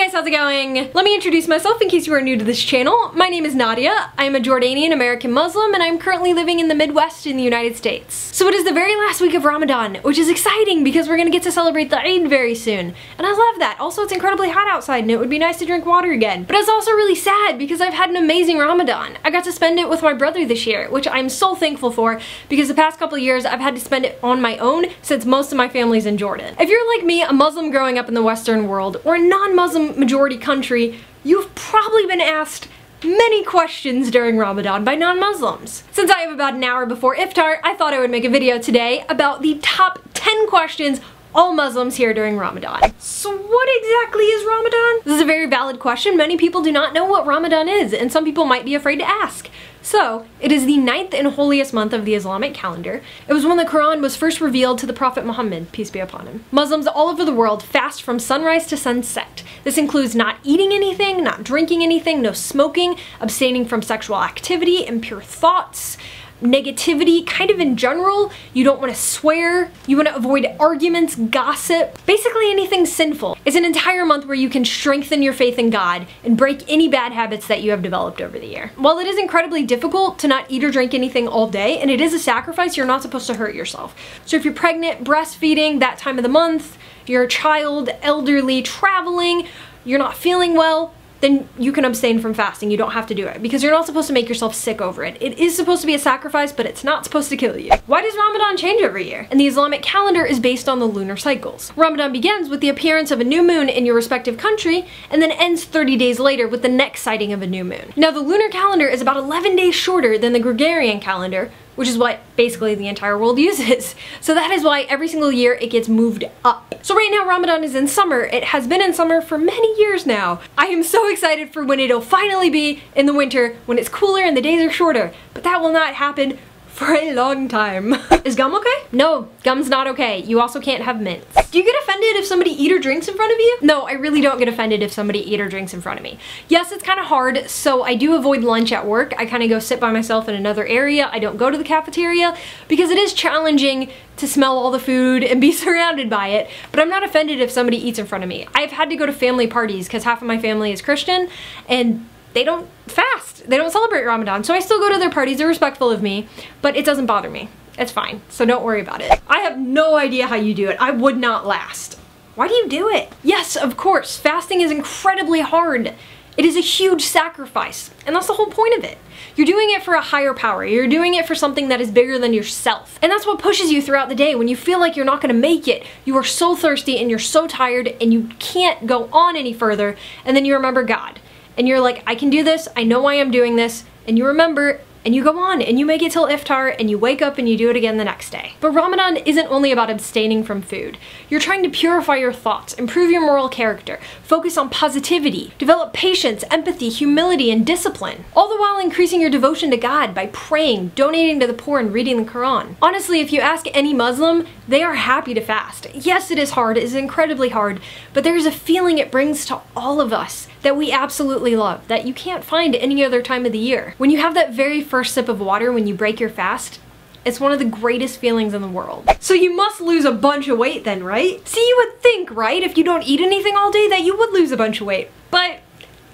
guys, how's it going? Let me introduce myself in case you are new to this channel. My name is Nadia. I am a Jordanian American Muslim and I'm currently living in the Midwest in the United States. So it is the very last week of Ramadan, which is exciting because we're gonna get to celebrate the Eid very soon. And I love that. Also, it's incredibly hot outside and it would be nice to drink water again. But it's also really sad because I've had an amazing Ramadan. I got to spend it with my brother this year, which I'm so thankful for because the past couple of years I've had to spend it on my own since most of my family's in Jordan. If you're like me, a Muslim growing up in the Western world, or a non-Muslim majority country, you've probably been asked many questions during Ramadan by non-Muslims. Since I have about an hour before iftar, I thought I would make a video today about the top 10 questions all Muslims hear during Ramadan. So what exactly is Ramadan? This is a very valid question. Many people do not know what Ramadan is, and some people might be afraid to ask. So, it is the 9th and holiest month of the Islamic calendar. It was when the Quran was first revealed to the Prophet Muhammad, peace be upon him. Muslims all over the world fast from sunrise to sunset. This includes not eating anything, not drinking anything, no smoking, abstaining from sexual activity, impure thoughts, negativity, kind of in general. You don't want to swear, you want to avoid arguments, gossip, basically anything sinful. It's an entire month where you can strengthen your faith in God and break any bad habits that you have developed over the year. While it is incredibly difficult to not eat or drink anything all day, and it is a sacrifice, you're not supposed to hurt yourself. So if you're pregnant, breastfeeding, that time of the month, you're a child, elderly, traveling, you're not feeling well, then you can abstain from fasting. You don't have to do it because you're not supposed to make yourself sick over it. It is supposed to be a sacrifice, but it's not supposed to kill you. Why does Ramadan change every year? And the Islamic calendar is based on the lunar cycles. Ramadan begins with the appearance of a new moon in your respective country and then ends 30 days later with the next sighting of a new moon. Now the lunar calendar is about 11 days shorter than the Gregorian calendar, which is what basically the entire world uses. So that is why every single year it gets moved up. So right now Ramadan is in summer. It has been in summer for many years now. I am so excited for when it'll finally be in the winter, when it's cooler and the days are shorter. But that will not happen for a long time. Is gum okay? No, gum's not okay. You also can't have mints. Do you get offended if somebody eats or drinks in front of you? No, I really don't get offended if somebody eats or drinks in front of me. Yes, it's kind of hard, so I do avoid lunch at work. I kind of go sit by myself in another area. I don't go to the cafeteria because it is challenging to smell all the food and be surrounded by it, but I'm not offended if somebody eats in front of me. I've had to go to family parties because half of my family is Christian and they don't fast. They don't celebrate Ramadan, so I still go to their parties. They're respectful of me, but it doesn't bother me. It's fine, so don't worry about it. I have no idea how you do it. I would not last. Why do you do it? Yes, of course, fasting is incredibly hard. It is a huge sacrifice, and that's the whole point of it. You're doing it for a higher power. You're doing it for something that is bigger than yourself. And that's what pushes you throughout the day. When you feel like you're not gonna make it, you are so thirsty and you're so tired and you can't go on any further, and then you remember God. And you're like, I can do this, I know why I'm doing this, and you remember, and you go on, and you make it till iftar, and you wake up and you do it again the next day. But Ramadan isn't only about abstaining from food. You're trying to purify your thoughts, improve your moral character, focus on positivity, develop patience, empathy, humility, and discipline, all the while increasing your devotion to God by praying, donating to the poor, and reading the Quran. Honestly, if you ask any Muslim, they are happy to fast. Yes, it is hard, it is incredibly hard, but there is a feeling it brings to all of us that we absolutely love, that you can't find any other time of the year. When you have that very first sip of water when you break your fast, it's one of the greatest feelings in the world. So you must lose a bunch of weight then, right? See, you would think, right, if you don't eat anything all day that you would lose a bunch of weight, but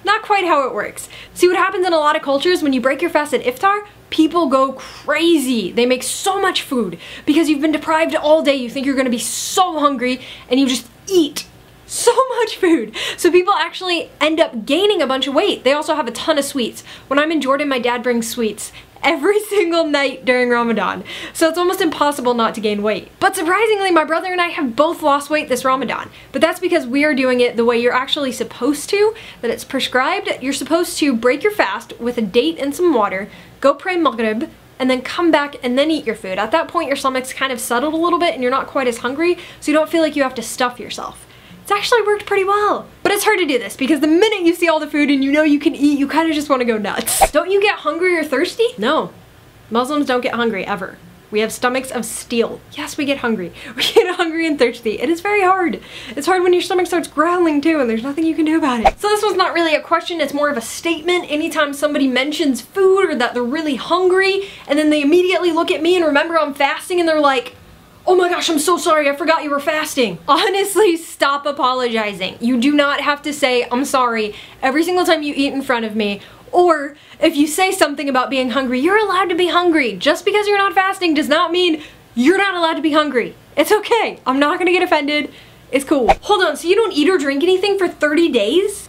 not quite how it works. See, what happens in a lot of cultures when you break your fast at iftar, people go crazy. They make so much food because you've been deprived all day. You think you're gonna be so hungry and you just eat so much food. So people actually end up gaining a bunch of weight. They also have a ton of sweets. When I'm in Jordan, my dad brings sweets every single night during Ramadan. So it's almost impossible not to gain weight. But surprisingly, my brother and I have both lost weight this Ramadan. But that's because we are doing it the way you're actually supposed to, that it's prescribed. You're supposed to break your fast with a date and some water, go pray Maghrib, and then come back and then eat your food. At that point, your stomach's kind of settled a little bit and you're not quite as hungry, so you don't feel like you have to stuff yourself. It's actually worked pretty well. But it's hard to do this because the minute you see all the food and you know you can eat, you kind of just want to go nuts. Don't you get hungry or thirsty? No. Muslims don't get hungry, ever. We have stomachs of steel. Yes, we get hungry. We get hungry and thirsty. It is very hard. It's hard when your stomach starts growling too and there's nothing you can do about it. So this was not really a question, it's more of a statement. Anytime somebody mentions food or that they're really hungry and then they immediately look at me and remember I'm fasting and they're like, oh my gosh, I'm so sorry, I forgot you were fasting. Honestly, stop apologizing. You do not have to say, I'm sorry, every single time you eat in front of me. Or if you say something about being hungry, you're allowed to be hungry. Just because you're not fasting does not mean you're not allowed to be hungry. It's okay. I'm not gonna get offended. It's cool. Hold on, so you don't eat or drink anything for 30 days?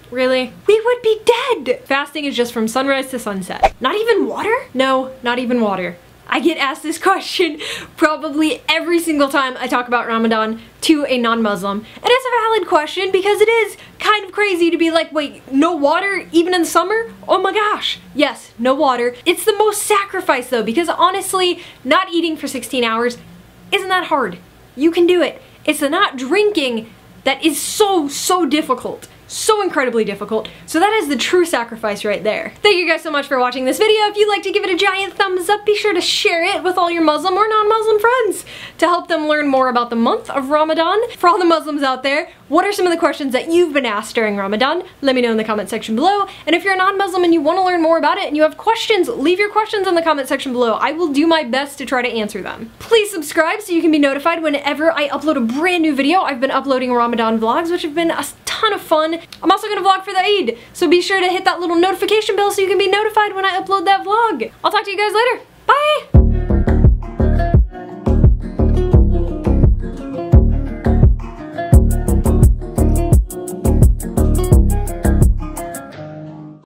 Really? We would be dead! Fasting is just from sunrise to sunset. Not even water? No, not even water. I get asked this question probably every single time I talk about Ramadan to a non-Muslim. And it's a valid question because it is kind of crazy to be like, wait, no water even in the summer? Oh my gosh. Yes, no water. It's the most sacrifice though, because honestly, not eating for 16 hours isn't that hard. You can do it. It's the not drinking that is so difficult. So incredibly difficult. So that is the true sacrifice right there. Thank you guys so much for watching this video. If you'd like to give it a giant thumbs up, be sure to share it with all your Muslim or non-Muslim friends to help them learn more about the month of Ramadan. For all the Muslims out there, what are some of the questions that you've been asked during Ramadan? Let me know in the comment section below. And if you're a non-Muslim and you want to learn more about it and you have questions, leave your questions in the comment section below. I will do my best to try to answer them. Please subscribe so you can be notified whenever I upload a brand new video. I've been uploading Ramadan vlogs, which have been a ton of fun. I'm also gonna vlog for the Eid, so be sure to hit that little notification bell so you can be notified when I upload that vlog. I'll talk to you guys later.